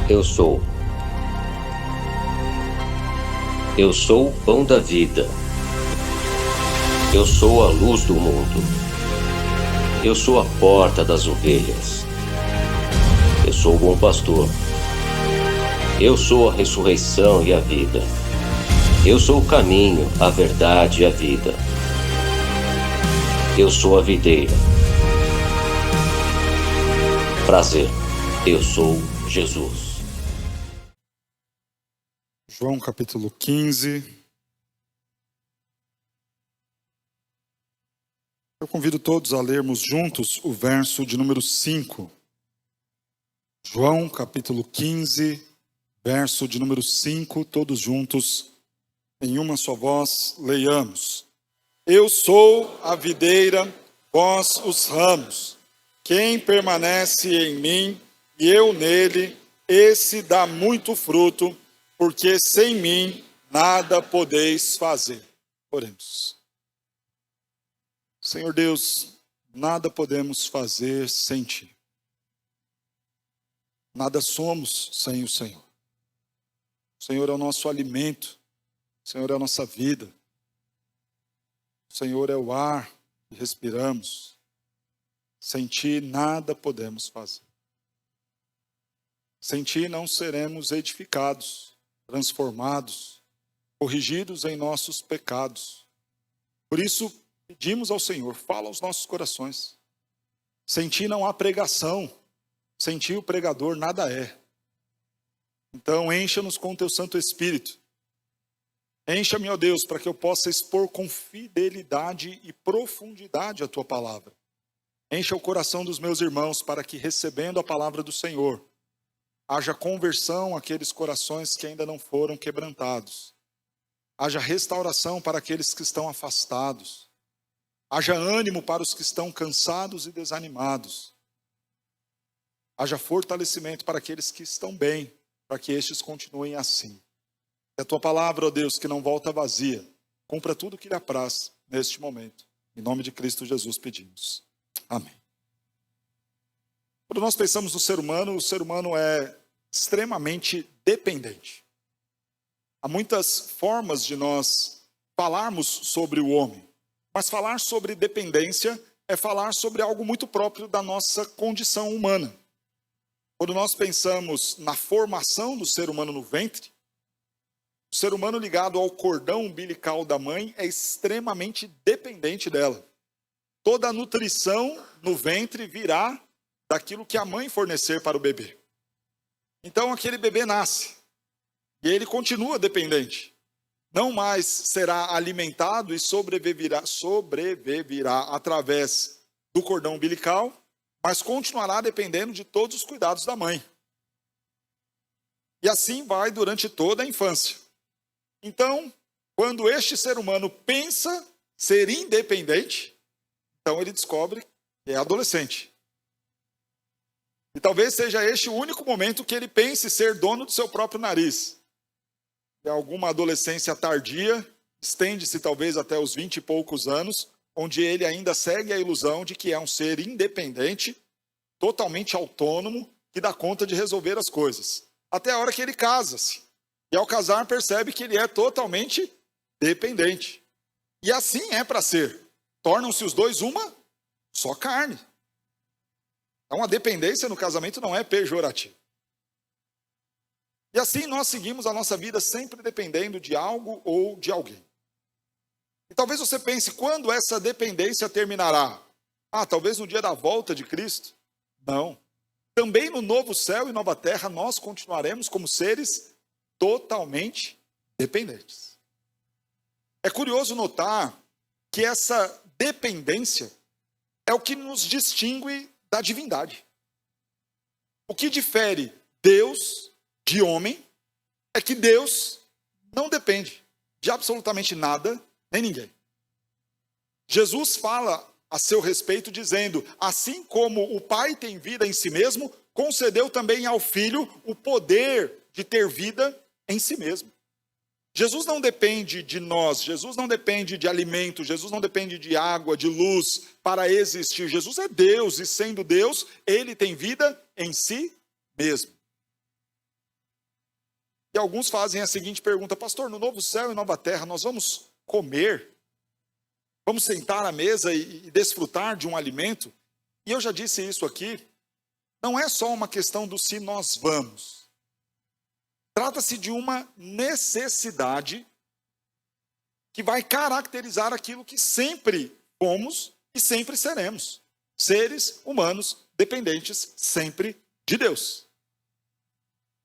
Eu sou. Eu sou o pão da vida. Eu sou a luz do mundo. Eu sou a porta das ovelhas. Eu sou o bom pastor. Eu sou a ressurreição e a vida. Eu sou o caminho, a verdade e a vida. Eu sou a videira. Prazer, eu sou Jesus. João capítulo 15. Eu convido todos a lermos juntos o verso de número 5. João capítulo 15, verso de número 5, todos juntos, em uma só voz, leiamos. Eu sou a videira, vós os ramos. Quem permanece em mim e eu nele, esse dá muito fruto, porque sem mim nada podeis fazer. Oremos. Senhor Deus, nada podemos fazer sem Ti. Nada somos sem o Senhor. O Senhor é o nosso alimento. O Senhor é a nossa vida. O Senhor é o ar que respiramos. Sem Ti nada podemos fazer. Sem Ti não seremos edificados, transformados, corrigidos em nossos pecados. Por isso, pedimos ao Senhor, fala aos nossos corações. Sem Ti não há pregação. Sem Ti o pregador nada é. Então encha-nos com o Teu Santo Espírito. Encha-me, ó Deus, para que eu possa expor com fidelidade e profundidade a Tua palavra. Encha o coração dos meus irmãos para que, recebendo a palavra do Senhor, haja conversão àqueles corações que ainda não foram quebrantados. Haja restauração para aqueles que estão afastados. Haja ânimo para os que estão cansados e desanimados. Haja fortalecimento para aqueles que estão bem, para que estes continuem assim. Que a Tua palavra, ó Deus, que não volta vazia, cumpra tudo o que lhe apraz neste momento. Em nome de Cristo Jesus pedimos. Amém. Quando nós pensamos no ser humano, o ser humano é extremamente dependente. Há muitas formas de nós falarmos sobre o homem, mas falar sobre dependência é falar sobre algo muito próprio da nossa condição humana. Quando nós pensamos na formação do ser humano no ventre, o ser humano ligado ao cordão umbilical da mãe é extremamente dependente dela. Toda a nutrição no ventre virá daquilo que a mãe fornecer para o bebê. Então aquele bebê nasce e ele continua dependente. Não mais será alimentado e sobreviverá através do cordão umbilical, mas continuará dependendo de todos os cuidados da mãe. E assim vai durante toda a infância. Então, quando este ser humano pensa ser independente, então ele descobre que é adolescente. E talvez seja este o único momento que ele pense ser dono do seu próprio nariz. É alguma adolescência tardia, estende-se talvez até os 20 e poucos anos, onde ele ainda segue a ilusão de que é um ser independente, totalmente autônomo, que dá conta de resolver as coisas. Até a hora que ele casa-se. E ao casar percebe que ele é totalmente dependente. E assim é para ser. Tornam-se os dois uma só carne. Então a dependência no casamento não é pejorativa. E assim nós seguimos a nossa vida sempre dependendo de algo ou de alguém. E talvez você pense, quando essa dependência terminará? Talvez no dia da volta de Cristo? Não. Também no novo céu e nova terra nós continuaremos como seres totalmente dependentes. É curioso notar que essa dependência é o que nos distingue da divindade. O que difere Deus de homem é que Deus não depende de absolutamente nada nem ninguém. Jesus fala a seu respeito dizendo, assim como o Pai tem vida em si mesmo, concedeu também ao Filho o poder de ter vida em si mesmo. Jesus não depende de nós, Jesus não depende de alimento, Jesus não depende de água, de luz para existir. Jesus é Deus e sendo Deus, Ele tem vida em si mesmo. E alguns fazem a seguinte pergunta: pastor, no novo céu e nova terra, nós vamos comer? Vamos sentar à mesa e desfrutar de um alimento? E eu já disse isso aqui, não é só uma questão do se nós vamos. Trata-se de uma necessidade que vai caracterizar aquilo que sempre fomos e sempre seremos. Seres humanos dependentes sempre de Deus.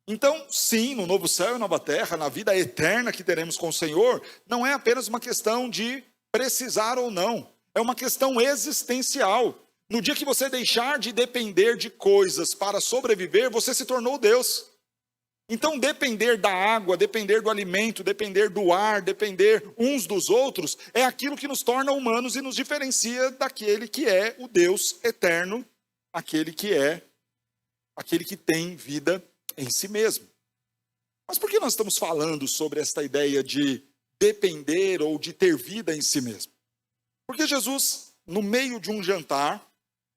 Então, sim, no novo céu e nova terra, na vida eterna que teremos com o Senhor, não é apenas uma questão de precisar ou não. É uma questão existencial. No dia que você deixar de depender de coisas para sobreviver, você se tornou Deus. Então, depender da água, depender do alimento, depender do ar, depender uns dos outros, é aquilo que nos torna humanos e nos diferencia daquele que é o Deus eterno, aquele que tem vida em si mesmo. Mas por que nós estamos falando sobre esta ideia de depender ou de ter vida em si mesmo? Porque Jesus, no meio de um jantar,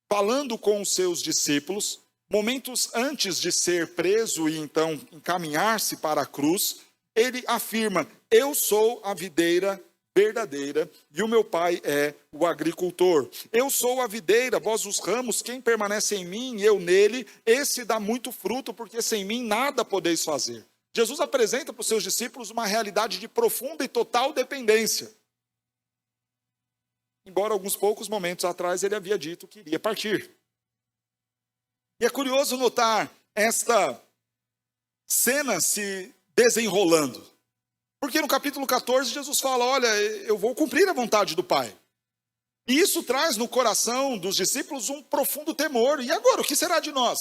falando com os seus discípulos, momentos antes de ser preso e então encaminhar-se para a cruz, ele afirma: eu sou a videira verdadeira e o meu pai é o agricultor. Eu sou a videira, vós os ramos, quem permanece em mim e eu nele, esse dá muito fruto, porque sem mim nada podeis fazer. Jesus apresenta para os seus discípulos uma realidade de profunda e total dependência. Embora alguns poucos momentos atrás ele havia dito que iria partir. E é curioso notar esta cena se desenrolando. Porque no capítulo 14, Jesus fala: olha, eu vou cumprir a vontade do Pai. E isso traz no coração dos discípulos um profundo temor. E agora, o que será de nós?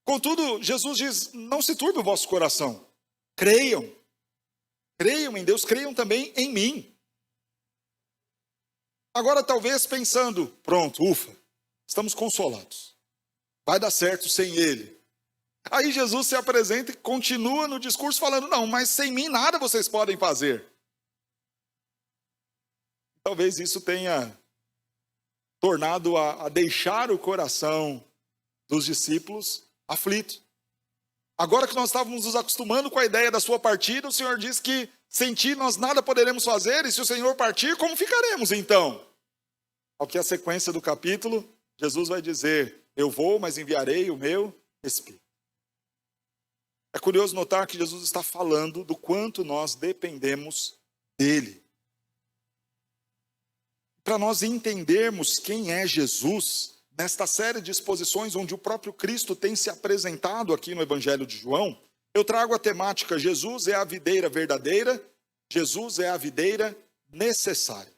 Contudo, Jesus diz: não se turbe o vosso coração. Creiam. Creiam em Deus, creiam também em mim. Agora, talvez pensando: pronto, ufa, estamos consolados. Vai dar certo sem ele. Aí Jesus se apresenta e continua no discurso falando: não, mas sem mim nada vocês podem fazer. Talvez isso tenha tornado a deixar o coração dos discípulos aflito. Agora que nós estávamos nos acostumando com a ideia da sua partida, o Senhor diz que sem ti nós nada poderemos fazer, e se o Senhor partir, como ficaremos então? Ao que a sequência do capítulo, Jesus vai dizer: eu vou, mas enviarei o meu Espírito. É curioso notar que Jesus está falando do quanto nós dependemos dele. Para nós entendermos quem é Jesus, nesta série de exposições onde o próprio Cristo tem se apresentado aqui no Evangelho de João, eu trago a temática: Jesus é a videira verdadeira, Jesus é a videira necessária.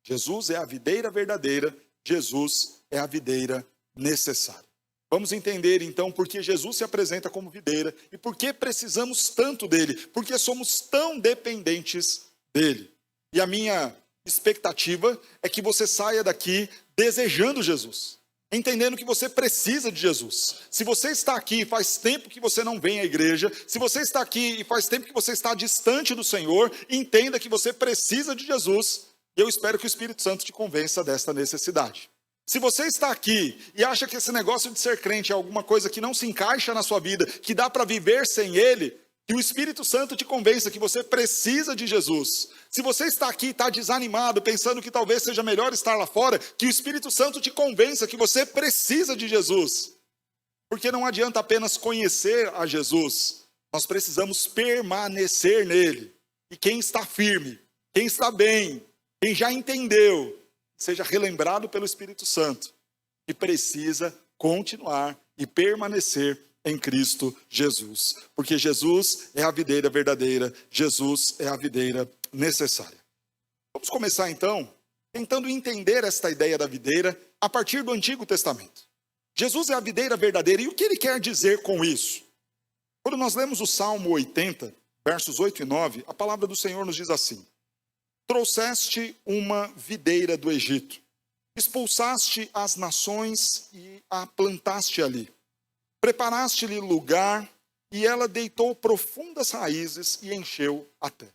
Jesus é a videira verdadeira, Jesus é a videira necessária. Vamos entender então por que Jesus se apresenta como videira e por que precisamos tanto dele, porque somos tão dependentes dele. E a minha expectativa é que você saia daqui desejando Jesus, entendendo que você precisa de Jesus. Se você está aqui e faz tempo que você não vem à igreja, se você está aqui e faz tempo que você está distante do Senhor, entenda que você precisa de Jesus. E eu espero que o Espírito Santo te convença desta necessidade. Se você está aqui e acha que esse negócio de ser crente é alguma coisa que não se encaixa na sua vida, que dá para viver sem ele, que o Espírito Santo te convença que você precisa de Jesus. Se você está aqui e está desanimado, pensando que talvez seja melhor estar lá fora, que o Espírito Santo te convença que você precisa de Jesus. Porque não adianta apenas conhecer a Jesus, nós precisamos permanecer nele. E quem está firme, quem está bem, quem já entendeu, seja relembrado pelo Espírito Santo, que precisa continuar e permanecer em Cristo Jesus. Porque Jesus é a videira verdadeira, Jesus é a videira necessária. Vamos começar então, tentando entender esta ideia da videira a partir do Antigo Testamento. Jesus é a videira verdadeira, e o que ele quer dizer com isso? Quando nós lemos o Salmo 80, versos 8 e 9, a palavra do Senhor nos diz assim: trouxeste uma videira do Egito, expulsaste as nações e a plantaste ali. Preparaste-lhe lugar e ela deitou profundas raízes e encheu a terra.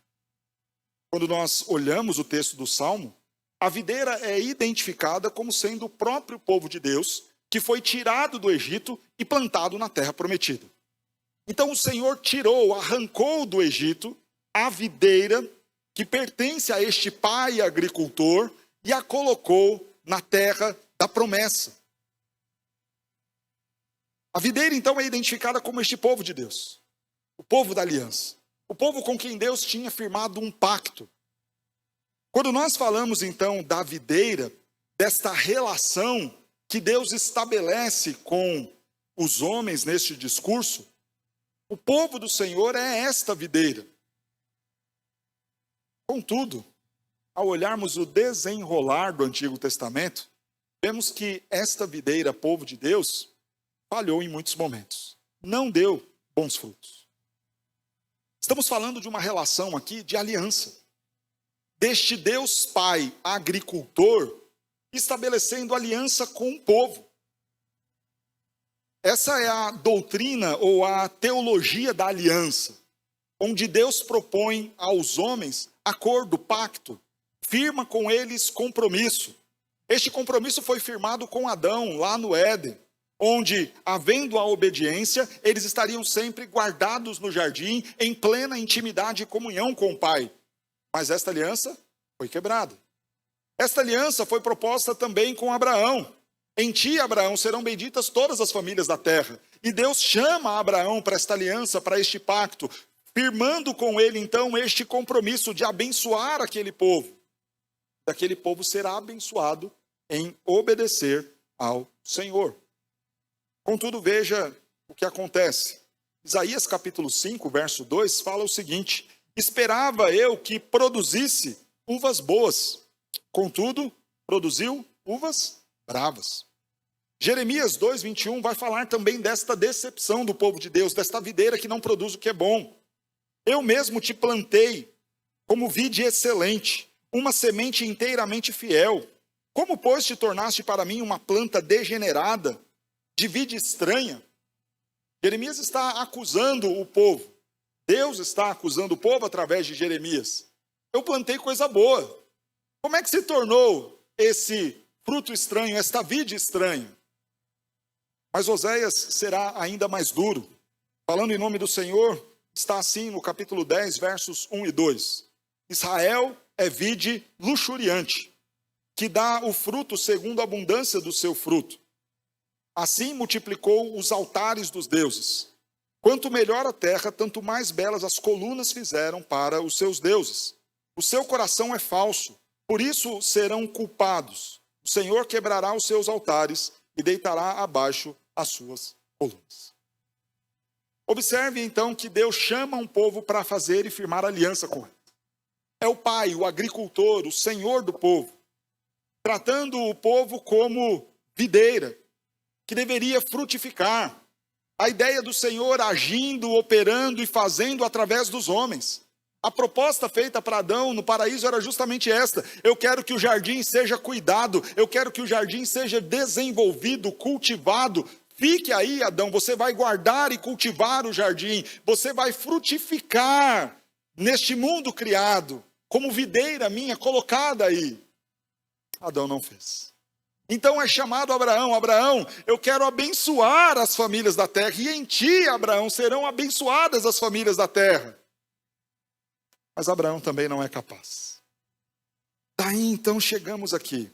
Quando nós olhamos o texto do Salmo, a videira é identificada como sendo o próprio povo de Deus, que foi tirado do Egito e plantado na terra prometida. Então o Senhor arrancou do Egito a videira que pertence a este pai agricultor e a colocou na terra da promessa. A videira então é identificada como este povo de Deus, o povo da aliança, o povo com quem Deus tinha firmado um pacto. Quando nós falamos então da videira, desta relação que Deus estabelece com os homens neste discurso, o povo do Senhor é esta videira. Contudo, ao olharmos o desenrolar do Antigo Testamento, vemos que esta videira, povo de Deus, falhou em muitos momentos. Não deu bons frutos. Estamos falando de uma relação aqui de aliança. Deste Deus Pai agricultor, estabelecendo aliança com o povo. Essa é a doutrina ou a teologia da aliança, onde Deus propõe aos homens acordo, pacto, firma com eles compromisso. Este compromisso foi firmado com Adão lá no Éden, onde, havendo a obediência, eles estariam sempre guardados no jardim, em plena intimidade e comunhão com o Pai. Mas esta aliança foi quebrada. Esta aliança foi proposta também com Abraão. Em ti, Abraão, serão benditas todas as famílias da terra. E Deus chama Abraão para esta aliança, para este pacto, firmando com ele, então, este compromisso de abençoar aquele povo. Aquele povo será abençoado em obedecer ao Senhor. Contudo, veja o que acontece. Isaías capítulo 5, verso 2, fala o seguinte: esperava eu que produzisse uvas boas, contudo, produziu uvas bravas. Jeremias 2, 21 vai falar também desta decepção do povo de Deus, desta videira que não produz o que é bom. Eu mesmo te plantei como vide excelente, uma semente inteiramente fiel. Como, pois, te tornaste para mim uma planta degenerada, de vide estranha? Jeremias está acusando o povo. Deus está acusando o povo através de Jeremias. Eu plantei coisa boa. Como é que se tornou esse fruto estranho, esta vide estranha? Mas Oséias será ainda mais duro. Falando em nome do Senhor, está assim no capítulo 10, versos 1 e 2. Israel é vide luxuriante, que dá o fruto segundo a abundância do seu fruto. Assim multiplicou os altares dos deuses. Quanto melhor a terra, tanto mais belas as colunas fizeram para os seus deuses. O seu coração é falso, por isso serão culpados. O Senhor quebrará os seus altares e deitará abaixo as suas colunas. Observe então que Deus chama um povo para fazer e firmar aliança com ele. É o Pai, o agricultor, o Senhor do povo, tratando o povo como videira, que deveria frutificar. A ideia do Senhor agindo, operando e fazendo através dos homens. A proposta feita para Adão no paraíso era justamente esta: eu quero que o jardim seja cuidado, eu quero que o jardim seja desenvolvido, cultivado. Fique aí, Adão, você vai guardar e cultivar o jardim, você vai frutificar neste mundo criado, como videira minha colocada aí. Adão não fez. Então é chamado Abraão: Abraão, eu quero abençoar as famílias da terra, e em ti, Abraão, serão abençoadas as famílias da terra. Mas Abraão também não é capaz. Daí então chegamos aqui,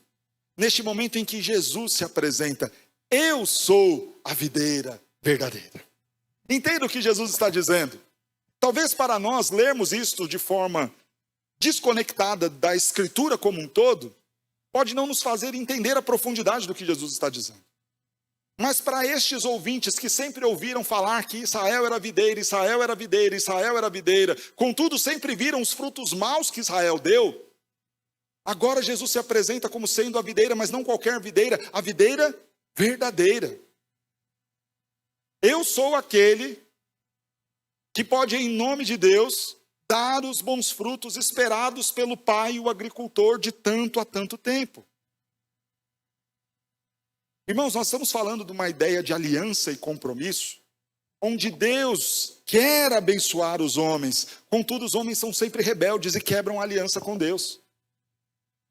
neste momento em que Jesus se apresenta: eu sou a videira verdadeira. Entenda o que Jesus está dizendo. Talvez para nós lermos isto de forma desconectada da Escritura como um todo, pode não nos fazer entender a profundidade do que Jesus está dizendo. Mas para estes ouvintes que sempre ouviram falar que Israel era videira, Israel era videira, Israel era videira, contudo sempre viram os frutos maus que Israel deu, agora Jesus se apresenta como sendo a videira, mas não qualquer videira, a videira verdadeira. Eu sou aquele que pode, em nome de Deus, dar os bons frutos esperados pelo Pai, o agricultor, de tanto a tanto tempo. Irmãos, nós estamos falando de uma ideia de aliança e compromisso, onde Deus quer abençoar os homens, contudo os homens são sempre rebeldes e quebram a aliança com Deus.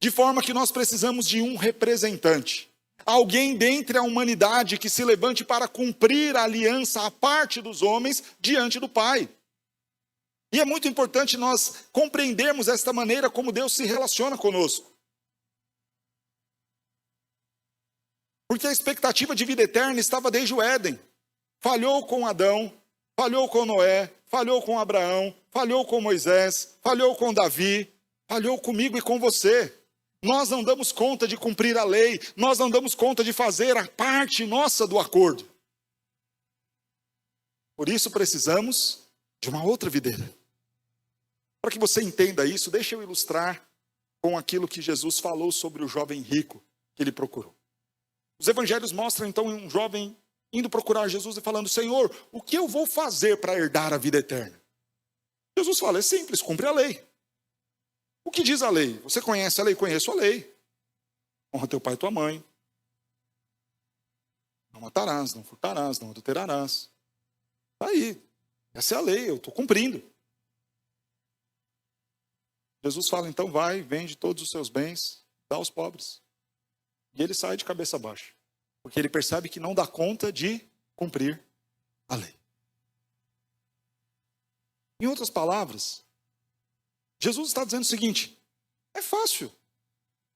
De forma que nós precisamos de um representante. Alguém dentre a humanidade que se levante para cumprir a aliança à parte dos homens diante do Pai. E é muito importante nós compreendermos esta maneira como Deus se relaciona conosco. Porque a expectativa de vida eterna estava desde o Éden. Falhou com Adão, falhou com Noé, falhou com Abraão, falhou com Moisés, falhou com Davi, falhou comigo e com você. Nós não damos conta de cumprir a lei, nós não damos conta de fazer a parte nossa do acordo. Por isso precisamos de uma outra videira. Para que você entenda isso, deixa eu ilustrar com aquilo que Jesus falou sobre o jovem rico que ele procurou. Os evangelhos mostram então um jovem indo procurar Jesus e falando: Senhor, o que eu vou fazer para herdar a vida eterna? Jesus fala: é simples, cumpre a lei. O que diz a lei? Você conhece a lei? Conheço a lei. Honra teu pai e tua mãe. Não matarás, não furtarás, não adulterarás. Está aí. Essa é a lei, eu estou cumprindo. Jesus fala: então vai, vende todos os seus bens, dá aos pobres. E ele sai de cabeça baixa. Porque ele percebe que não dá conta de cumprir a lei. Em outras palavras, Jesus está dizendo o seguinte: é fácil.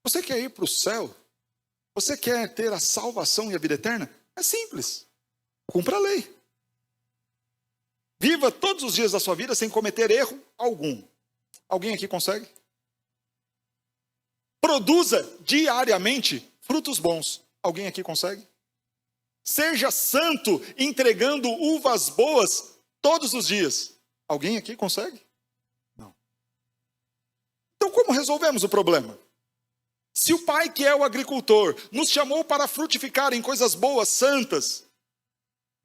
Você quer ir para o céu? Você quer ter a salvação e a vida eterna? É simples. Cumpra a lei. Viva todos os dias da sua vida sem cometer erro algum. Alguém aqui consegue? Produza diariamente frutos bons. Alguém aqui consegue? Seja santo entregando uvas boas todos os dias. Alguém aqui consegue? Não. Então como resolvemos o problema? Se o Pai, que é o agricultor, nos chamou para frutificar em coisas boas, santas,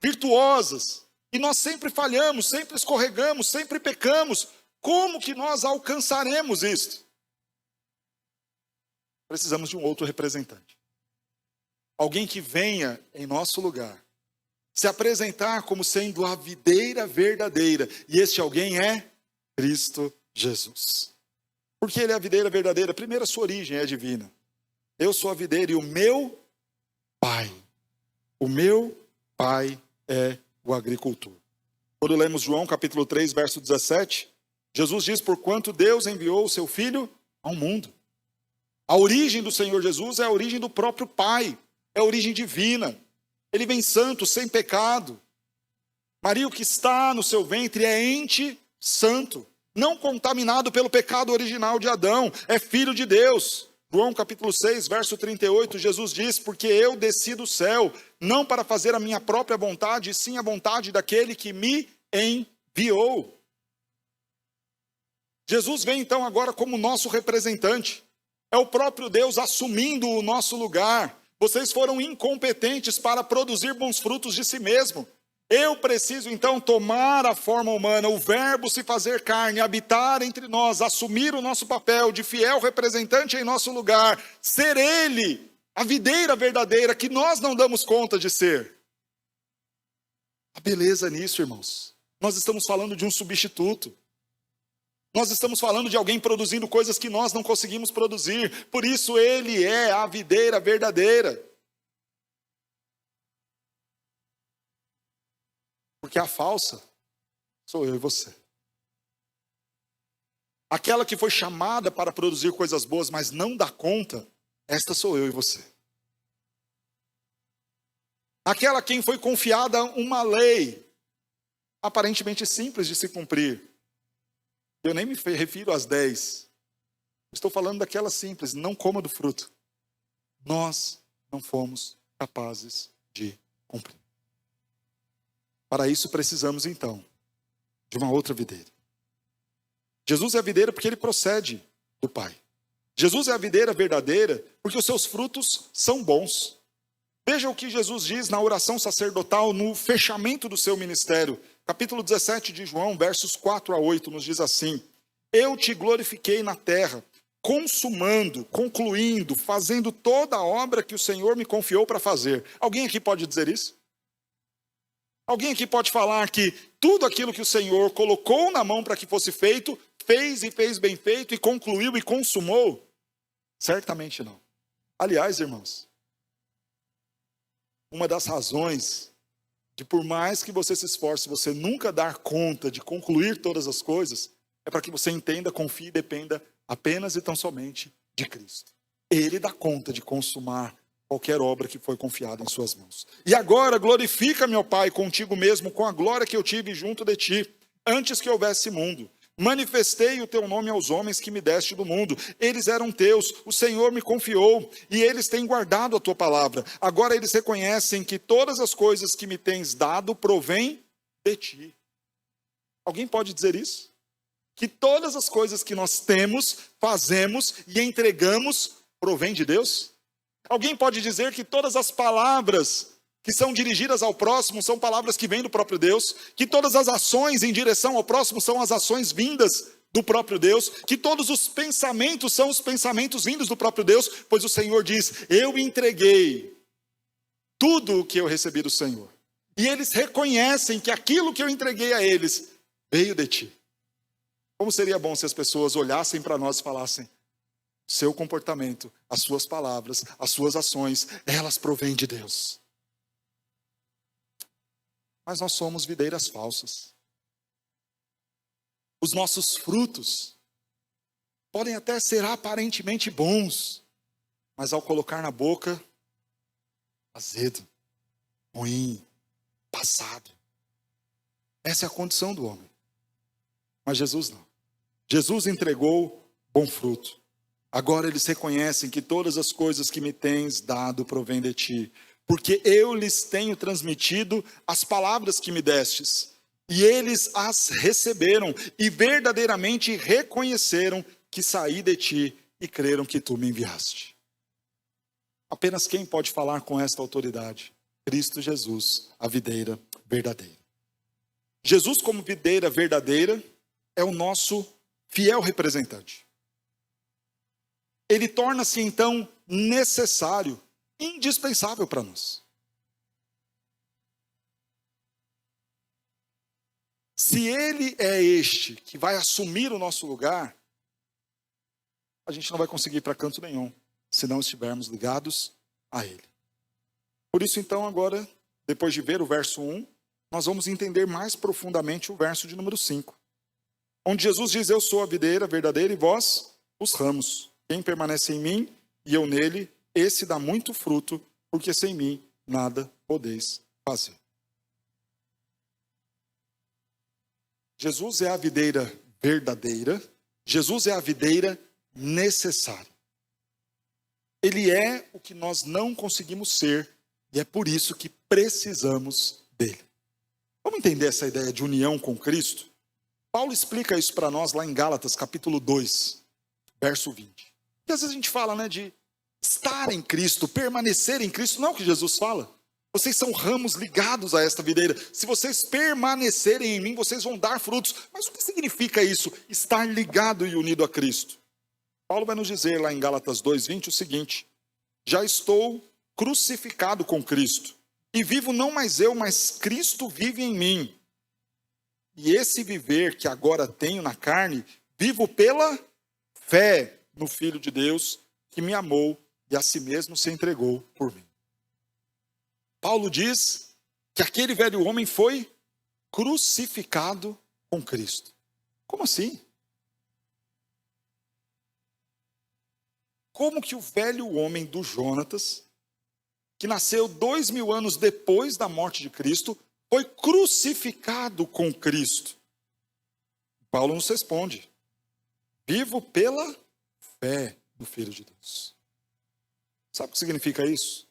virtuosas, e nós sempre falhamos, sempre escorregamos, sempre pecamos, como que nós alcançaremos isto? Precisamos de um outro representante. Alguém que venha em nosso lugar, se apresentar como sendo a videira verdadeira. E este alguém é Cristo Jesus. Por que ele é a videira verdadeira? Primeiro, a sua origem é divina. Eu sou a videira e o meu Pai é o agricultor. Quando lemos João capítulo 3, verso 17, Jesus diz: porquanto Deus enviou o seu Filho ao mundo. A origem do Senhor Jesus é a origem do próprio Pai, é a origem divina. Ele vem santo, sem pecado. Maria, o que está no seu ventre é ente santo, não contaminado pelo pecado original de Adão, é filho de Deus. João capítulo 6, verso 38, Jesus diz: porque eu desci do céu, não para fazer a minha própria vontade, e sim a vontade daquele que me enviou. Jesus vem então agora como nosso representante. É o próprio Deus assumindo o nosso lugar. Vocês foram incompetentes para produzir bons frutos de si mesmo. Eu preciso então tomar a forma humana, o verbo se fazer carne, habitar entre nós, assumir o nosso papel de fiel representante em nosso lugar, ser ele a videira verdadeira que nós não damos conta de ser. A beleza nisso, irmãos. Nós estamos falando de um substituto. Nós estamos falando de alguém produzindo coisas que nós não conseguimos produzir. Por isso ele é a videira verdadeira. Porque a falsa sou eu e você. Aquela que foi chamada para produzir coisas boas, mas não dá conta, esta sou eu e você. Aquela a quem foi confiada uma lei, aparentemente simples de se cumprir. Eu nem me refiro às 10. Estou falando daquela simples: não coma do fruto. Nós não fomos capazes de cumprir. Para isso precisamos então de uma outra videira. Jesus é a videira porque ele procede do Pai. Jesus é a videira verdadeira porque os seus frutos são bons. Veja o que Jesus diz na oração sacerdotal no fechamento do seu ministério. Capítulo 17 de João, versos 4 a 8, nos diz assim: eu te glorifiquei na terra, consumando, concluindo, fazendo toda a obra que o Senhor me confiou para fazer. Alguém aqui pode dizer isso? Alguém aqui pode falar que tudo aquilo que o Senhor colocou na mão para que fosse feito, fez e fez bem feito, e concluiu e consumou? Certamente não. Aliás, irmãos, uma das razões de, por mais que você se esforce, você nunca dar conta de concluir todas as coisas, é para que você entenda, confie e dependa apenas e tão somente de Cristo. Ele dá conta de consumar qualquer obra que foi confiada em suas mãos. E agora glorifica-me, ó Pai, contigo mesmo, com a glória que eu tive junto de ti, antes que houvesse mundo. Manifestei o teu nome aos homens que me deste do mundo. Eles eram teus, o Senhor me confiou, e eles têm guardado a tua palavra. Agora eles reconhecem que todas as coisas que me tens dado provêm de ti. Alguém pode dizer isso? Que todas as coisas que nós temos, fazemos e entregamos provém de Deus? Alguém pode dizer que todas as palavras que são dirigidas ao próximo são palavras que vêm do próprio Deus? Que todas as ações em direção ao próximo são as ações vindas do próprio Deus? Que todos os pensamentos são os pensamentos vindos do próprio Deus? Pois o Senhor diz: eu entreguei tudo o que eu recebi do Senhor. E eles reconhecem que aquilo que eu entreguei a eles veio de ti. Como seria bom se as pessoas olhassem para nós e falassem: seu comportamento, as suas palavras, as suas ações, elas provêm de Deus. Mas nós somos videiras falsas. Os nossos frutos podem até ser aparentemente bons, mas ao colocar na boca, azedo, ruim, passado. Essa é a condição do homem. Mas Jesus não. Jesus entregou bom fruto. Agora eles reconhecem que todas as coisas que me tens dado provêm de ti, porque eu lhes tenho transmitido as palavras que me destes, e eles as receberam, e verdadeiramente reconheceram que saí de ti, e creram que tu me enviaste. Apenas quem pode falar com esta autoridade? Cristo Jesus, a videira verdadeira. Jesus, como videira verdadeira, é o nosso fiel representante. Ele torna-se então necessário, indispensável para nós. Se ele é este que vai assumir o nosso lugar, a gente não vai conseguir ir para canto nenhum, se não estivermos ligados a ele. Por isso então agora, depois de ver o verso 1, nós vamos entender mais profundamente o verso de número 5. Onde Jesus diz: eu sou a videira verdadeira e vós os ramos. Quem permanece em mim e eu nele, esse dá muito fruto, porque sem mim nada podeis fazer. Jesus é a videira verdadeira, Jesus é a videira necessária. Ele é o que nós não conseguimos ser, e é por isso que precisamos dele. Vamos entender essa ideia de união com Cristo? Paulo explica isso para nós lá em Gálatas, capítulo 2, verso 20. E às vezes a gente fala, né, de estar em Cristo, permanecer em Cristo. Não é o que Jesus fala. Vocês são ramos ligados a esta videira. Se vocês permanecerem em mim, vocês vão dar frutos. Mas o que significa isso? Estar ligado e unido a Cristo. Paulo vai nos dizer lá em Gálatas 2:20 o seguinte: já estou crucificado com Cristo, e vivo não mais eu, mas Cristo vive em mim. E esse viver que agora tenho na carne, vivo pela fé no Filho de Deus, que me amou e a si mesmo se entregou por mim. Paulo diz que aquele velho homem foi crucificado com Cristo. Como assim? Como que o velho homem do Jonatas, que nasceu 2000 anos depois da morte de Cristo, foi crucificado com Cristo? Paulo nos responde: vivo pela fé no Filho de Deus. Sabe o que significa isso?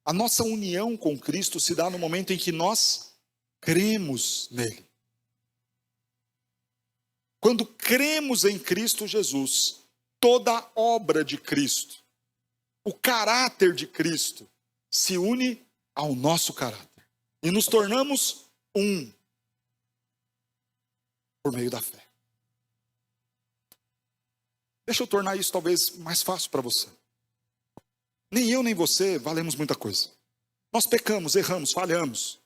A nossa união com Cristo se dá no momento em que nós cremos nele. Quando cremos em Cristo Jesus, toda a obra de Cristo, o caráter de Cristo, se une ao nosso caráter. E nos tornamos um por meio da fé. Deixa eu tornar isso talvez mais fácil para você. Nem eu nem você valemos muita coisa. Nós pecamos, erramos, falhamos.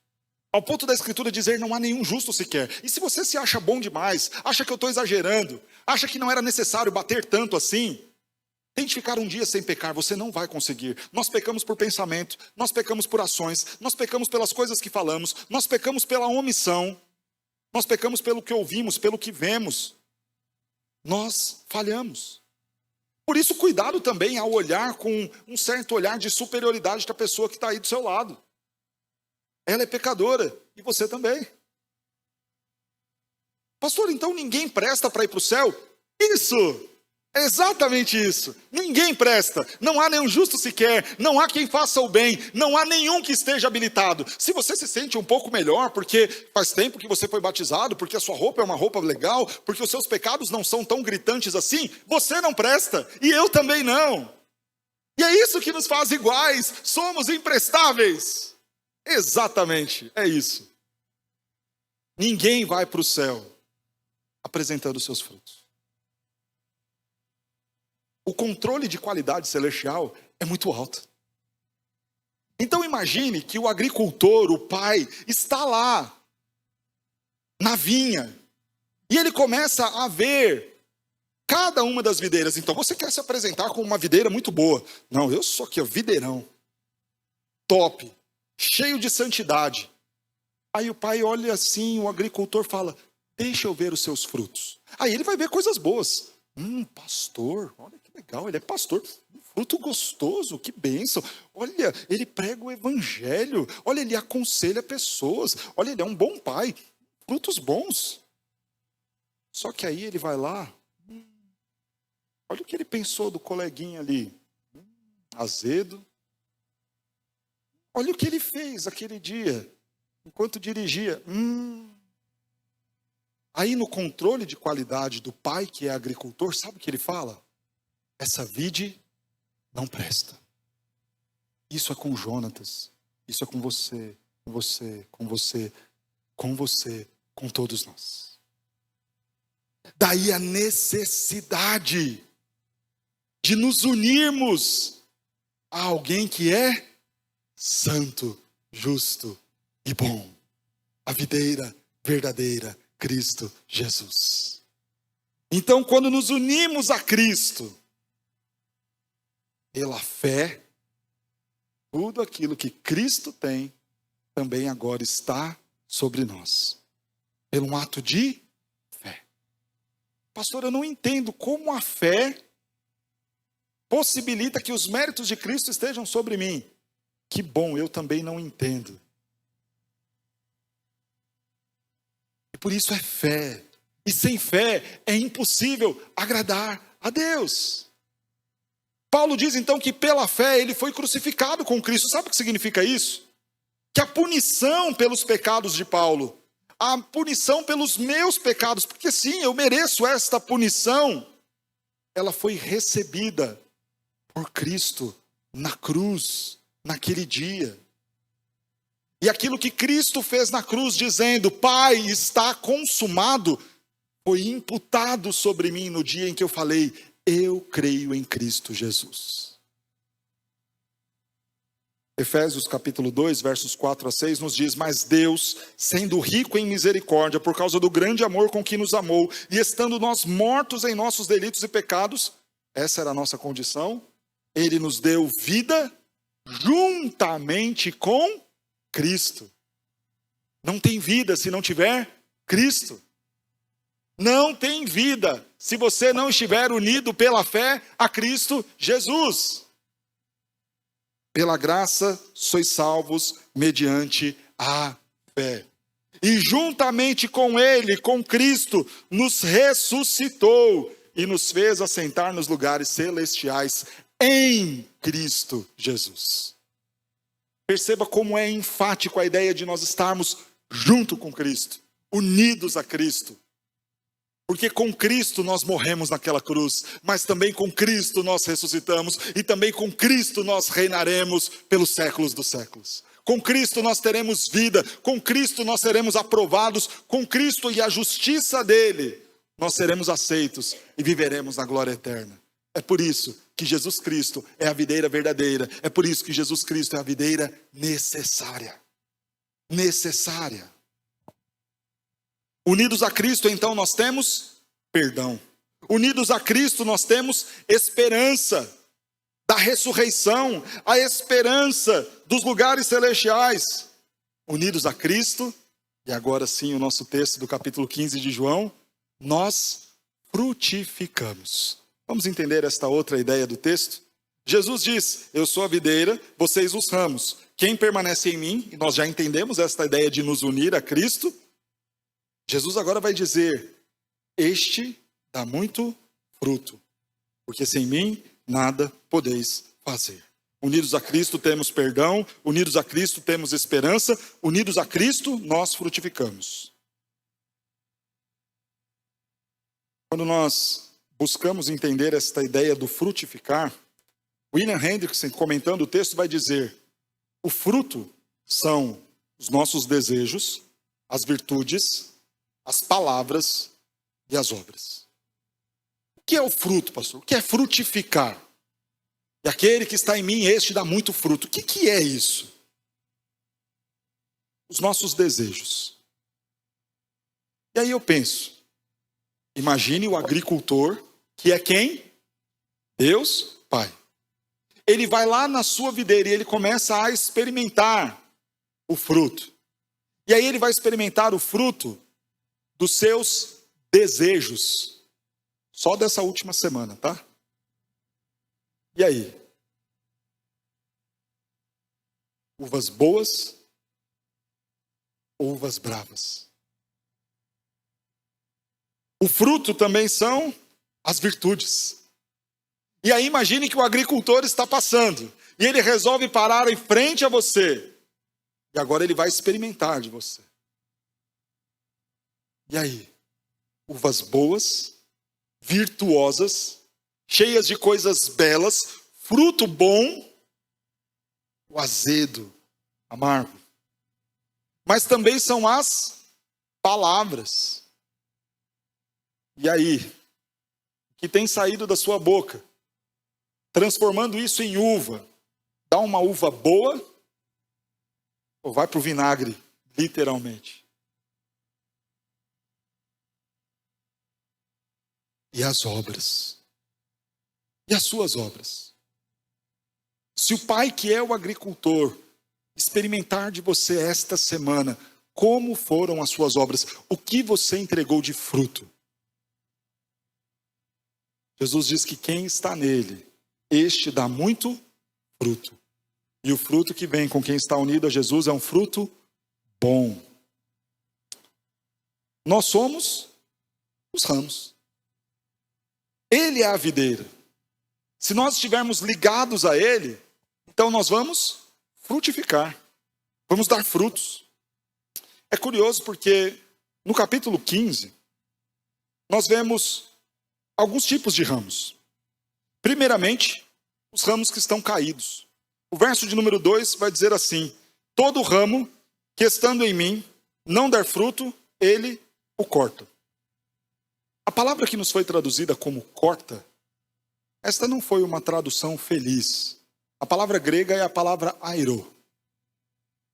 Ao ponto da Escritura dizer: não há nenhum justo sequer. E se você se acha bom demais, acha que eu estou exagerando, acha que não era necessário bater tanto assim, Tente ficar um dia sem pecar, você não vai conseguir. Nós pecamos por pensamento, nós pecamos por ações, nós pecamos pelas coisas que falamos, nós pecamos pela omissão, nós pecamos pelo que ouvimos, pelo que vemos. Nós falhamos. Por isso, cuidado também ao olhar com um certo olhar de superioridade da pessoa que está aí do seu lado. Ela é pecadora e você também. Pastor, então ninguém presta para ir para o céu? Isso! É exatamente isso. Ninguém presta. Não há nenhum justo sequer. Não há quem faça o bem. Não há nenhum que esteja habilitado. Se você se sente um pouco melhor, porque faz tempo que você foi batizado, porque a sua roupa é uma roupa legal, porque os seus pecados não são tão gritantes assim, você não presta. E eu também não. E é isso que nos faz iguais. Somos imprestáveis. Exatamente. É isso. Ninguém vai para o céu apresentando os seus frutos. O controle de qualidade celestial é muito alto. Então imagine que o agricultor, o pai, está lá, na vinha, e ele começa a ver cada uma das videiras. Então você quer se apresentar como uma videira muito boa. Não, eu sou aqui, ó, videirão, top, cheio de santidade. Aí o pai olha assim, o agricultor fala, deixa eu ver os seus frutos. Aí ele vai ver coisas boas. Pastor, olha que legal, ele é pastor. Fruto gostoso, que bênção. Olha, ele prega o evangelho. Olha, ele aconselha pessoas. Olha, ele é um bom pai. Frutos bons. Só que aí ele vai lá. Olha o que ele pensou do coleguinha ali. Azedo. Olha o que ele fez aquele dia, enquanto dirigia. Aí no controle de qualidade do pai, que é agricultor, sabe o que ele fala? Essa vide não presta. Isso é com Jonatas, isso é com você, com você, com você, com você, com todos nós. Daí a necessidade de nos unirmos a alguém que é santo, justo e bom. A videira verdadeira, Cristo Jesus. Então, quando nos unimos a Cristo, pela fé, tudo aquilo que Cristo tem, também agora está sobre nós. Pelo um ato de fé. Pastor, eu não entendo como a fé possibilita que os méritos de Cristo estejam sobre mim. Que bom, eu também não entendo. E por isso é fé. E sem fé é impossível agradar a Deus. Paulo diz então que pela fé ele foi crucificado com Cristo. Sabe o que significa isso? Que a punição pelos pecados de Paulo, a punição pelos meus pecados, porque sim, eu mereço esta punição, ela foi recebida por Cristo na cruz, naquele dia. E aquilo que Cristo fez na cruz, dizendo, Pai, está consumado, foi imputado sobre mim no dia em que eu falei, eu creio em Cristo Jesus. Efésios capítulo 2, versos 4 a 6 nos diz, mas Deus, sendo rico em misericórdia, por causa do grande amor com que nos amou, e estando nós mortos em nossos delitos e pecados, essa era a nossa condição, Ele nos deu vida juntamente com Cristo. Não tem vida se não tiver Cristo. Não tem vida se você não estiver unido pela fé a Cristo Jesus. Pela graça sois salvos mediante a fé. E juntamente com Ele, com Cristo, nos ressuscitou e nos fez assentar nos lugares celestiais em Cristo Jesus. Perceba como é enfático a ideia de nós estarmos junto com Cristo, unidos a Cristo. Porque com Cristo nós morremos naquela cruz, mas também com Cristo nós ressuscitamos e também com Cristo nós reinaremos pelos séculos dos séculos. Com Cristo nós teremos vida, com Cristo nós seremos aprovados, com Cristo e a justiça dele nós seremos aceitos e viveremos na glória eterna. É por isso que Jesus Cristo é a videira verdadeira. É por isso que Jesus Cristo é a videira necessária. Necessária. Unidos a Cristo, então, nós temos perdão. Unidos a Cristo, nós temos esperança da ressurreição, a esperança dos lugares celestiais. Unidos a Cristo, e agora sim o nosso texto do capítulo 15 de João, nós frutificamos. Vamos entender esta outra ideia do texto? Jesus diz, eu sou a videira, vocês os ramos. Quem permanece em mim, e nós já entendemos esta ideia de nos unir a Cristo, Jesus agora vai dizer, este dá muito fruto, porque sem mim nada podeis fazer. Unidos a Cristo temos perdão, unidos a Cristo temos esperança, unidos a Cristo nós frutificamos. Quando nós buscamos entender esta ideia do frutificar, William Hendrickson, comentando o texto, vai dizer, o fruto são os nossos desejos, as virtudes, as palavras e as obras. O que é o fruto, pastor? O que é frutificar? E aquele que está em mim, este dá muito fruto. O que é isso? Os nossos desejos. E aí eu penso, imagine o agricultor, que é quem? Deus, Pai. Ele vai lá na sua videira e ele começa a experimentar o fruto. E aí ele vai experimentar o fruto dos seus desejos. Só dessa última semana, tá? E aí? Uvas boas ou uvas bravas? O fruto também são as virtudes. E aí imagine que o agricultor está passando. E ele resolve parar em frente a você. E agora ele vai experimentar de você. E aí? Uvas boas, virtuosas, cheias de coisas belas, fruto bom, o azedo, amargo. Mas também são as palavras. E aí? O que tem saído da sua boca? Transformando isso em uva. Dá uma uva boa ou vai para o vinagre, literalmente? E as obras? E as suas obras? Se o Pai que é o agricultor experimentar de você esta semana, como foram as suas obras? O que você entregou de fruto? Jesus diz que quem está nele, este dá muito fruto. E o fruto que vem com quem está unido a Jesus é um fruto bom. Nós somos os ramos. Ele é a videira. Se nós estivermos ligados a ele, então nós vamos frutificar. Vamos dar frutos. É curioso porque no capítulo 15, nós vemos alguns tipos de ramos. Primeiramente, os ramos que estão caídos. O verso de número 2 vai dizer assim, todo ramo que estando em mim não der fruto, ele o corta. A palavra que nos foi traduzida como corta, esta não foi uma tradução feliz. A palavra grega é a palavra airo,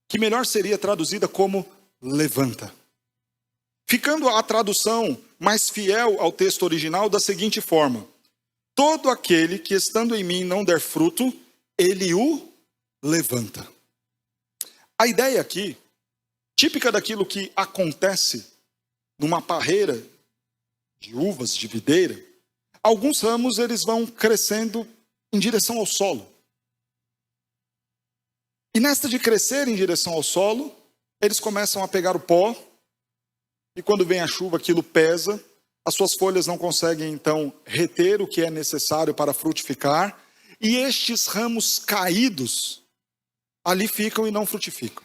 que melhor seria traduzida como levanta. Ficando a tradução mais fiel ao texto original da seguinte forma, todo aquele que estando em mim não der fruto, ele o levanta. A ideia aqui, típica daquilo que acontece numa parreira de uvas, de videira, alguns ramos eles vão crescendo em direção ao solo. E nesta de crescer em direção ao solo, eles começam a pegar o pó, e quando vem a chuva aquilo pesa, as suas folhas não conseguem então reter o que é necessário para frutificar, e estes ramos caídos ali ficam e não frutificam.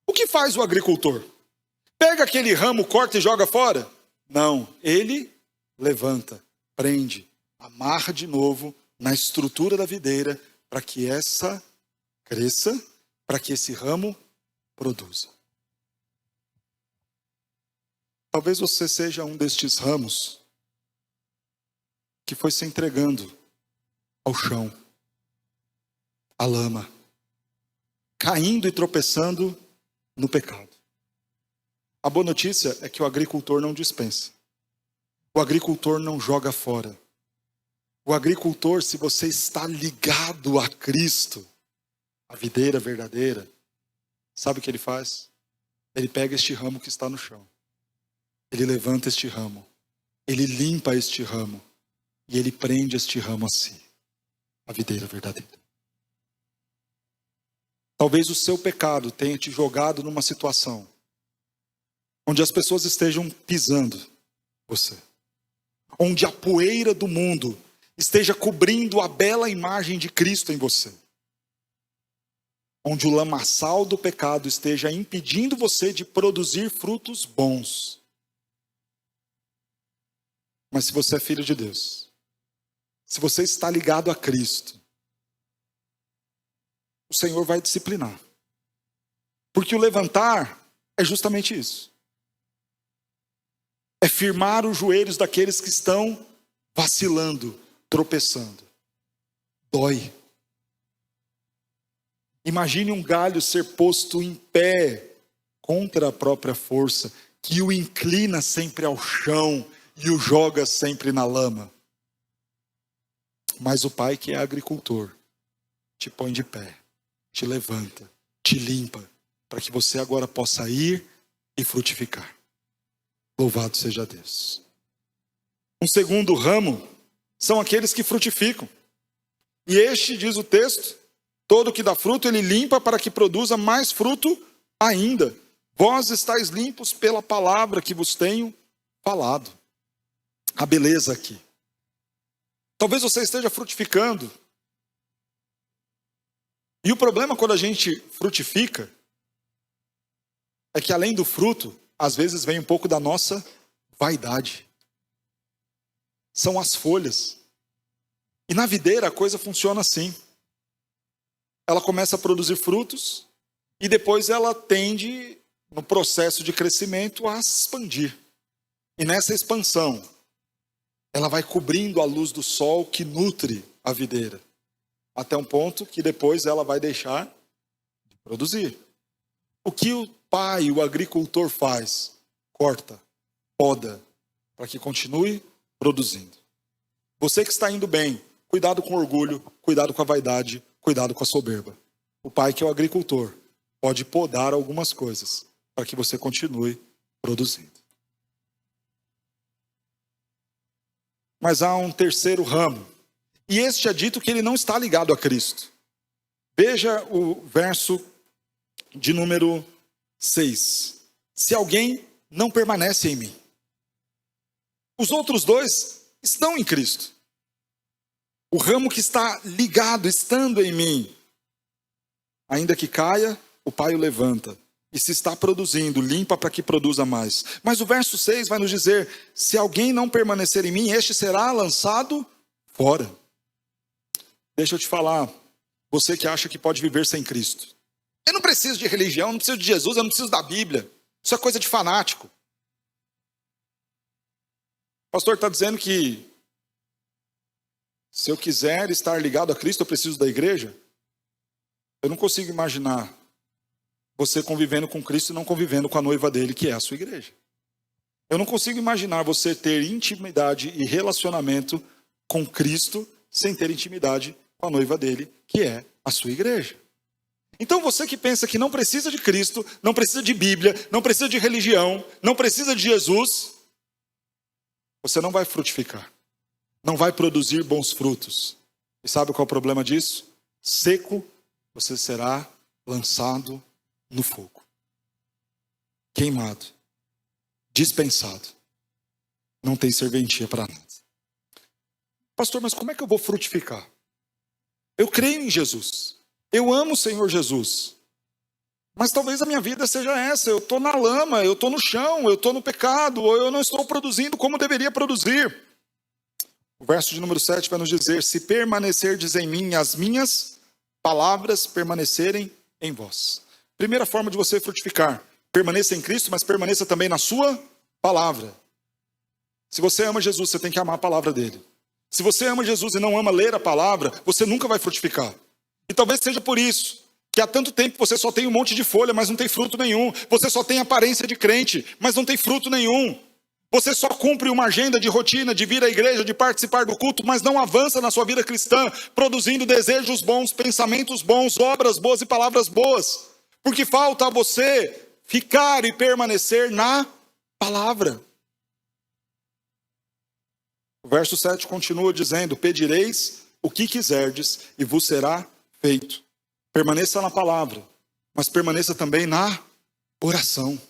O que faz o agricultor? Pega aquele ramo, corta e joga fora? Não, ele levanta, prende, amarra de novo na estrutura da videira para que essa cresça, para que esse ramo produza. Talvez você seja um destes ramos que foi se entregando ao chão, à lama, caindo e tropeçando no pecado. A boa notícia é que o agricultor não dispensa. O agricultor não joga fora. O agricultor, se você está ligado a Cristo, a videira verdadeira, sabe o que ele faz? Ele pega este ramo que está no chão. Ele levanta este ramo. Ele limpa este ramo. E ele prende este ramo a si. A videira verdadeira. Talvez o seu pecado tenha te jogado numa situação onde as pessoas estejam pisando você. Onde a poeira do mundo esteja cobrindo a bela imagem de Cristo em você. Onde o lamaçal do pecado esteja impedindo você de produzir frutos bons. Mas se você é filho de Deus, se você está ligado a Cristo, o Senhor vai disciplinar. Porque o levantar é justamente isso. É firmar os joelhos daqueles que estão vacilando, tropeçando. Dói. Imagine um galho ser posto em pé contra a própria força, que o inclina sempre ao chão e o joga sempre na lama. Mas o Pai, que é agricultor, te põe de pé, te levanta, te limpa, para que você agora possa ir e frutificar. Louvado seja Deus. Um segundo ramo são aqueles que frutificam. E este, diz o texto, todo que dá fruto, ele limpa para que produza mais fruto ainda. Vós estáis limpos pela palavra que vos tenho falado. A beleza aqui. Talvez você esteja frutificando. E o problema quando a gente frutifica é que além do fruto, às vezes vem um pouco da nossa vaidade. São as folhas. E na videira a coisa funciona assim. Ela começa a produzir frutos e depois ela tende, no processo de crescimento, a se expandir. E nessa expansão, ela vai cobrindo a luz do sol que nutre a videira. Até um ponto que depois ela vai deixar de produzir. O que o pai, o agricultor faz? Corta, poda, para que continue produzindo. Você que está indo bem, cuidado com o orgulho, cuidado com a vaidade, cuidado com a soberba. O pai, que é o agricultor, pode podar algumas coisas para que você continue produzindo. Mas há um terceiro ramo. E este é dito que ele não está ligado a Cristo. Veja o verso de número 6. Se alguém não permanece em mim. Os outros dois estão em Cristo. O ramo que está ligado, estando em mim, ainda que caia, o Pai o levanta. E se está produzindo, limpa para que produza mais. Mas o verso 6 vai nos dizer, se alguém não permanecer em mim, este será lançado fora. Deixa eu te falar, você que acha que pode viver sem Cristo. Eu não preciso de religião, eu não preciso de Jesus, eu não preciso da Bíblia. Isso é coisa de fanático. O pastor está dizendo que se eu quiser estar ligado a Cristo, eu preciso da igreja. Eu não consigo imaginar você convivendo com Cristo e não convivendo com a noiva dele, que é a sua igreja. Eu não consigo imaginar você ter intimidade e relacionamento com Cristo sem ter intimidade com a noiva dele, que é a sua igreja. Então você que pensa que não precisa de Cristo, não precisa de Bíblia, não precisa de religião, não precisa de Jesus, você não vai frutificar. Não vai produzir bons frutos. E sabe qual é o problema disso? Seco, você será lançado no fogo. Queimado. Dispensado. Não tem serventia para nada. Pastor, mas como é que eu vou frutificar? Eu creio em Jesus. Eu amo o Senhor Jesus. Mas talvez a minha vida seja essa. Eu estou na lama, eu estou no chão, eu estou no pecado, ou eu não estou produzindo como deveria produzir. O verso de número 7 vai nos dizer, se permanecerdes em mim, as minhas palavras permanecerem em vós. Primeira forma de você frutificar. Permaneça em Cristo, mas permaneça também na sua palavra. Se você ama Jesus, você tem que amar a palavra dele. Se você ama Jesus e não ama ler a palavra, você nunca vai frutificar. E talvez seja por isso que há tanto tempo você só tem um monte de folha, mas não tem fruto nenhum. Você só tem aparência de crente, mas não tem fruto nenhum. Você só cumpre uma agenda de rotina, de vir à igreja, de participar do culto, mas não avança na sua vida cristã, produzindo desejos bons, pensamentos bons, obras boas e palavras boas. Porque falta a você ficar e permanecer na palavra. O verso 7 continua dizendo: pedireis o que quiserdes e vos será feito. Permaneça na palavra, mas permaneça também na oração.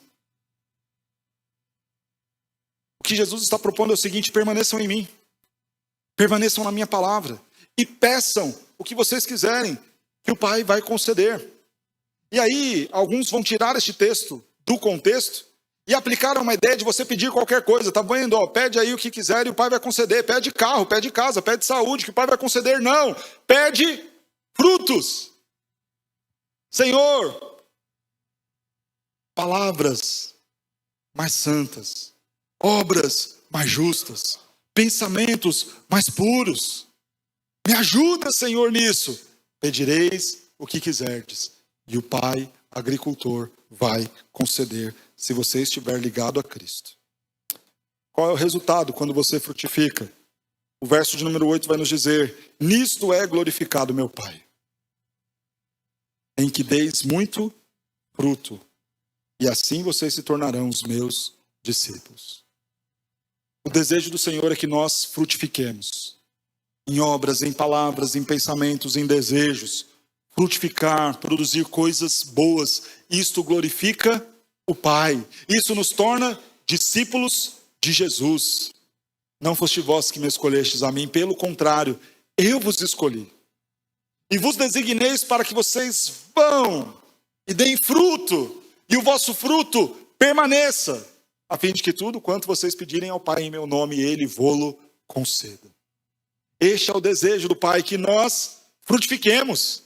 O que Jesus está propondo é o seguinte: permaneçam em mim, permaneçam na minha palavra e peçam o que vocês quiserem, que o Pai vai conceder. E aí, alguns vão tirar este texto do contexto e aplicar uma ideia de você pedir qualquer coisa. Tá vendo? Ó, pede aí o que quiser e o Pai vai conceder. Pede carro, pede casa, pede saúde, que o Pai vai conceder. Não, pede frutos. Senhor, palavras mais santas, obras mais justas, pensamentos mais puros. Me ajuda, Senhor, nisso. Pedireis o que quiserdes, e o Pai, agricultor, vai conceder, se você estiver ligado a Cristo. Qual é o resultado quando você frutifica? O verso de número 8 vai nos dizer: nisto é glorificado meu Pai, em que deis muito fruto, e assim vocês se tornarão os meus discípulos. O desejo do Senhor é que nós frutifiquemos em obras, em palavras, em pensamentos, em desejos. Frutificar, produzir coisas boas. Isto glorifica o Pai. Isso nos torna discípulos de Jesus. Não foste vós que me escolhestes a mim, pelo contrário, eu vos escolhi. E vos designeis para que vocês vão e deem fruto, e o vosso fruto permaneça, a fim de que tudo quanto vocês pedirem ao Pai em meu nome, Ele vô-lo conceda. Este é o desejo do Pai, que nós frutifiquemos,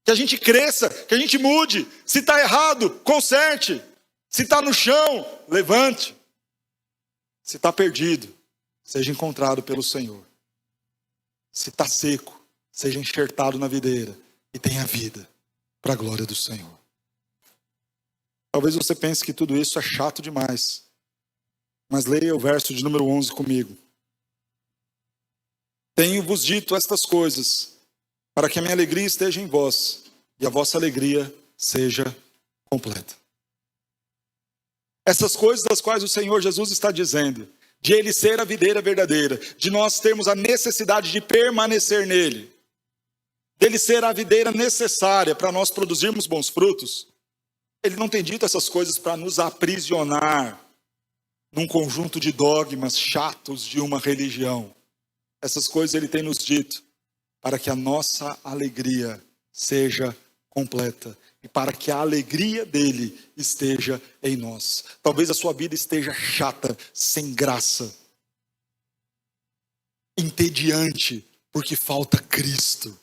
que a gente cresça, que a gente mude. Se está errado, conserte. Se está no chão, levante. Se está perdido, seja encontrado pelo Senhor. Se está seco, seja enxertado na videira e tenha vida para a glória do Senhor. Talvez você pense que tudo isso é chato demais, mas leia o verso de número 11 comigo. Tenho-vos dito estas coisas, para que a minha alegria esteja em vós, e a vossa alegria seja completa. Essas coisas das quais o Senhor Jesus está dizendo, de Ele ser a videira verdadeira, de nós termos a necessidade de permanecer nele, dele ser a videira necessária para nós produzirmos bons frutos, Ele não tem dito essas coisas para nos aprisionar num conjunto de dogmas chatos de uma religião. Essas coisas Ele tem nos dito para que a nossa alegria seja completa e para que a alegria dele esteja em nós. Talvez a sua vida esteja chata, sem graça, entediante, porque falta Cristo.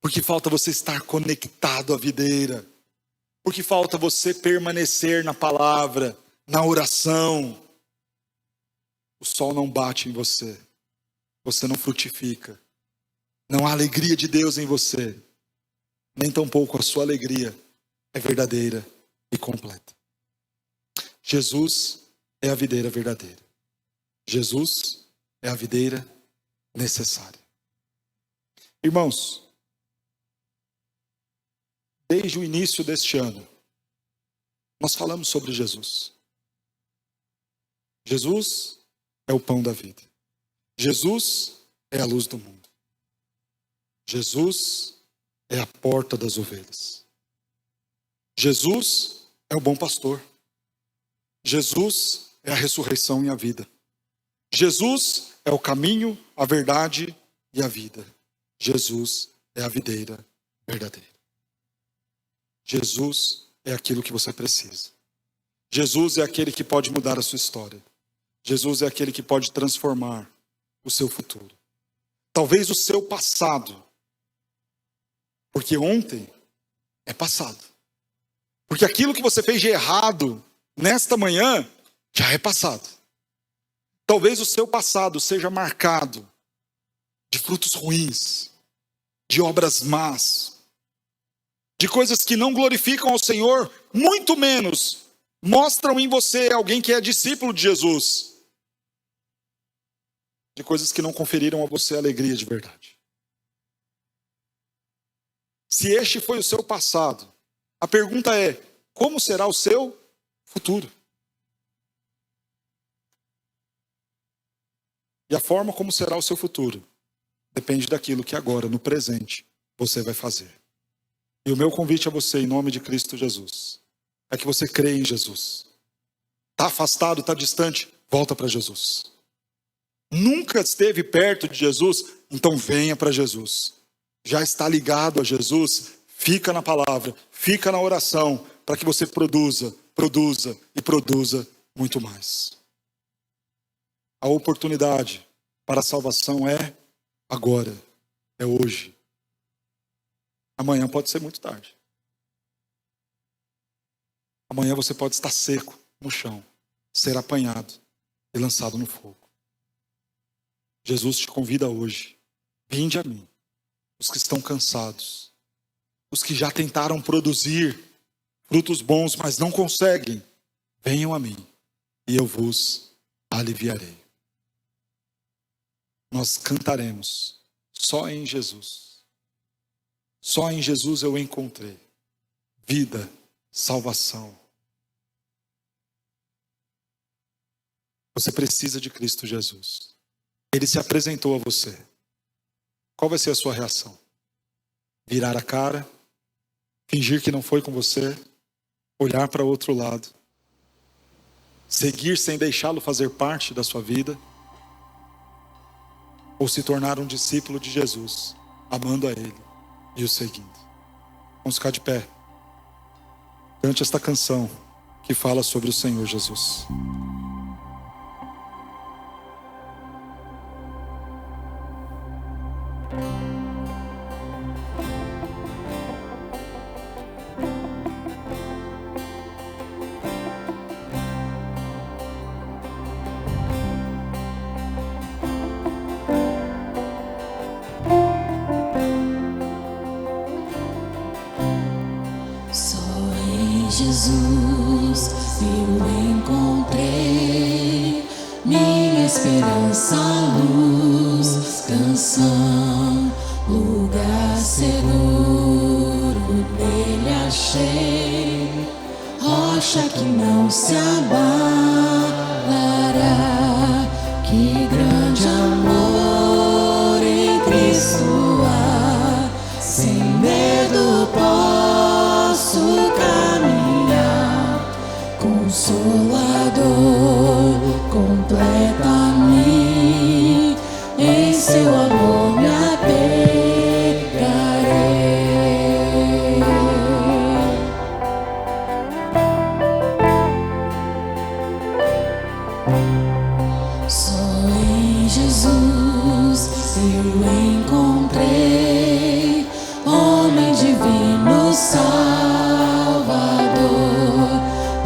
Porque falta você estar conectado à videira. Porque falta você permanecer na palavra, na oração. O sol não bate em você. Você não frutifica. Não há alegria de Deus em você. Nem tampouco a sua alegria é verdadeira e completa. Jesus é a videira verdadeira. Jesus é a videira necessária. Irmãos, desde o início deste ano, nós falamos sobre Jesus. Jesus é o pão da vida. Jesus é a luz do mundo. Jesus é a porta das ovelhas. Jesus é o bom pastor. Jesus é a ressurreição e a vida. Jesus é o caminho, a verdade e a vida. Jesus é a videira verdadeira. Jesus é aquilo que você precisa. Jesus é aquele que pode mudar a sua história. Jesus é aquele que pode transformar o seu futuro. Talvez o seu passado, porque ontem é passado. Porque aquilo que você fez de errado nesta manhã já é passado. Talvez o seu passado seja marcado de frutos ruins, de obras más, de coisas que não glorificam ao Senhor, muito menos mostram em você alguém que é discípulo de Jesus, de coisas que não conferiram a você alegria de verdade. Se este foi o seu passado, a pergunta é: como será o seu futuro? E a forma como será o seu futuro depende daquilo que agora, no presente, você vai fazer. E o meu convite a você, em nome de Cristo Jesus, é que você creia em Jesus. Está afastado, está distante, volta para Jesus. Nunca esteve perto de Jesus, então venha para Jesus. Já está ligado a Jesus, fica na palavra, fica na oração, para que você produza e produza muito mais. A oportunidade para a salvação é agora, é hoje. Amanhã pode ser muito tarde. Amanhã você pode estar seco no chão, ser apanhado e lançado no fogo. Jesus te convida hoje: vinde a mim, os que estão cansados, os que já tentaram produzir frutos bons, mas não conseguem, venham a mim e eu vos aliviarei. Nós cantaremos: só em Jesus. Só em Jesus eu encontrei vida, salvação. Você precisa de Cristo Jesus. Ele se apresentou a você. Qual vai ser a sua reação? Virar a cara? Fingir que não foi com você? Olhar para o outro lado? Seguir sem deixá-lo fazer parte da sua vida? Ou se tornar um discípulo de Jesus, amando a Ele e o seguindo? Vamos ficar de pé. Cante esta canção que fala sobre o Senhor Jesus. Jesus, eu encontrei minha esperança, luz, canção, lugar seguro, nele achei, rocha que não se abalará, que grande amor em Cristo há, sem medo posso caminhar, Consolador, completa-me, em seu amor me apegarei. Só em Jesus eu encontrei homem divino, Salvador,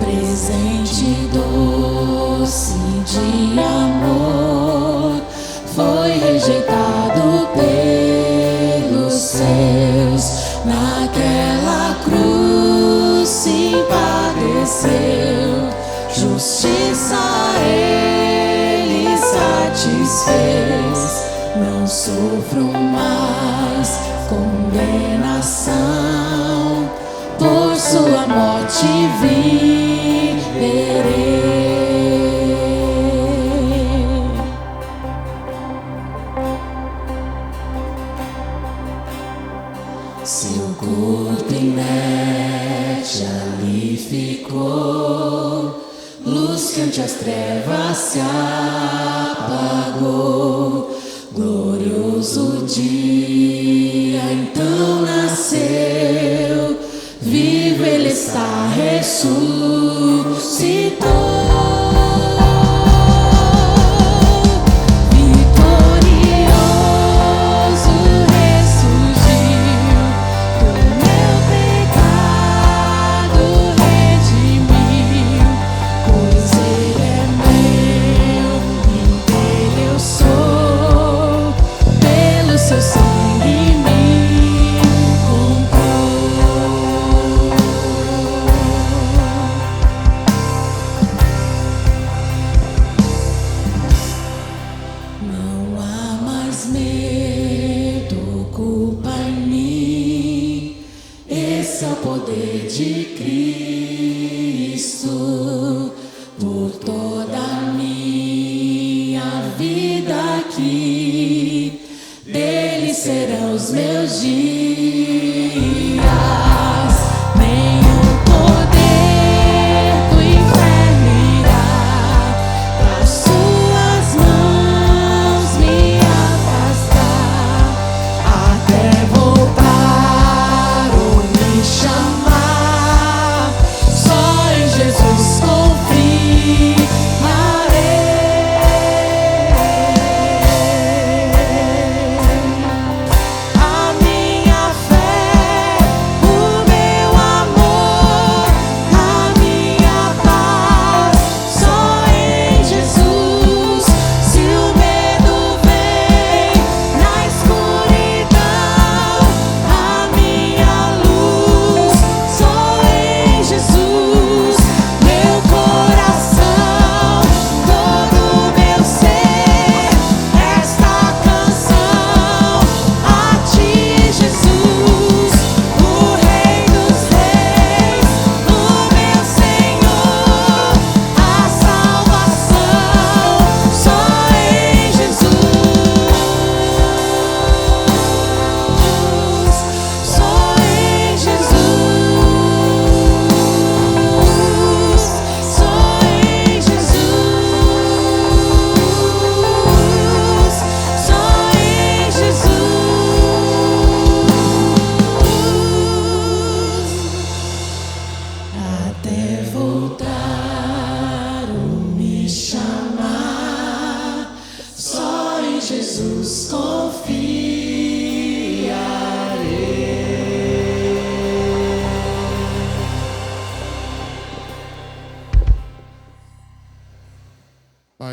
presente doce de amor, foi rejeitado pelos seus, naquela cruz se padeceu, justiça ele satisfez, não sofro mais condenação, por sua morte viverei. Seu corpo inerte ali ficou, luz que ante as trevas se apagou, glorioso dia então nasceu, vivo ele está, ressuscitou. serão os meus dias. Nenhum poder do inferno irá das suas mãos me afastar, até voltar ou me chamar. Só em Jesus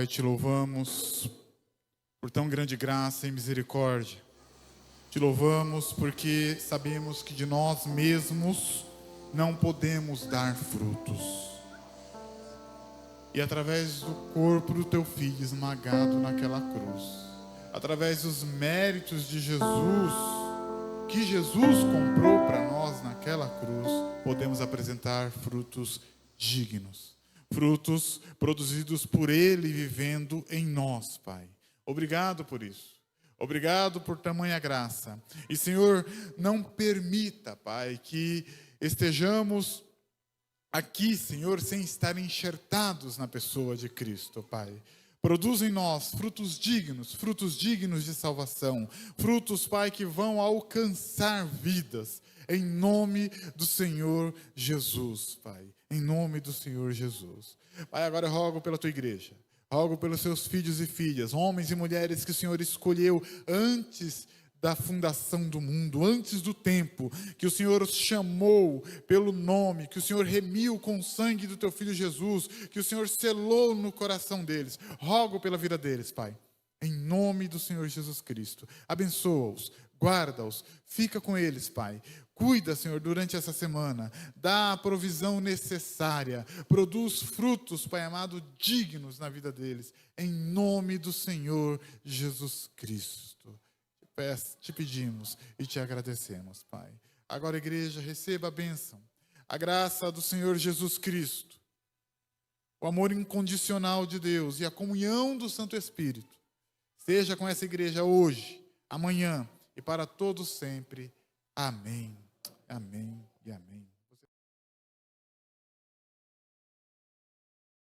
Pai, te louvamos por tão grande graça e misericórdia. Te louvamos porque sabemos que de nós mesmos não podemos dar frutos. E através do corpo do teu filho esmagado naquela cruz, através dos méritos de Jesus, que Jesus comprou para nós naquela cruz, podemos apresentar frutos dignos. Frutos produzidos por Ele vivendo em nós, Pai. Obrigado por isso. Obrigado por tamanha graça. E, Senhor, não permita, Pai, que estejamos aqui, Senhor, sem estar enxertados na pessoa de Cristo, Pai. Produz em nós frutos dignos de salvação. Frutos, Pai, que vão alcançar vidas. Em nome do Senhor Jesus, Pai. Em nome do Senhor Jesus. Pai, agora eu rogo pela tua igreja. Rogo pelos seus filhos e filhas, homens e mulheres que o Senhor escolheu antes da fundação do mundo, antes do tempo, que o Senhor os chamou pelo nome, que o Senhor remiu com o sangue do teu Filho Jesus, que o Senhor selou no coração deles. Rogo pela vida deles, Pai. Em nome do Senhor Jesus Cristo. Abençoa-os, guarda-os, fica com eles, Pai. Cuida, Senhor, durante essa semana. Dá a provisão necessária. Produz frutos, Pai amado, dignos na vida deles. Em nome do Senhor Jesus Cristo. Te pedimos e te agradecemos, Pai. Agora, igreja, receba a bênção. A graça do Senhor Jesus Cristo. O amor incondicional de Deus e a comunhão do Santo Espírito. Seja com essa igreja hoje, amanhã e para todos sempre. Amém. Amém e amém.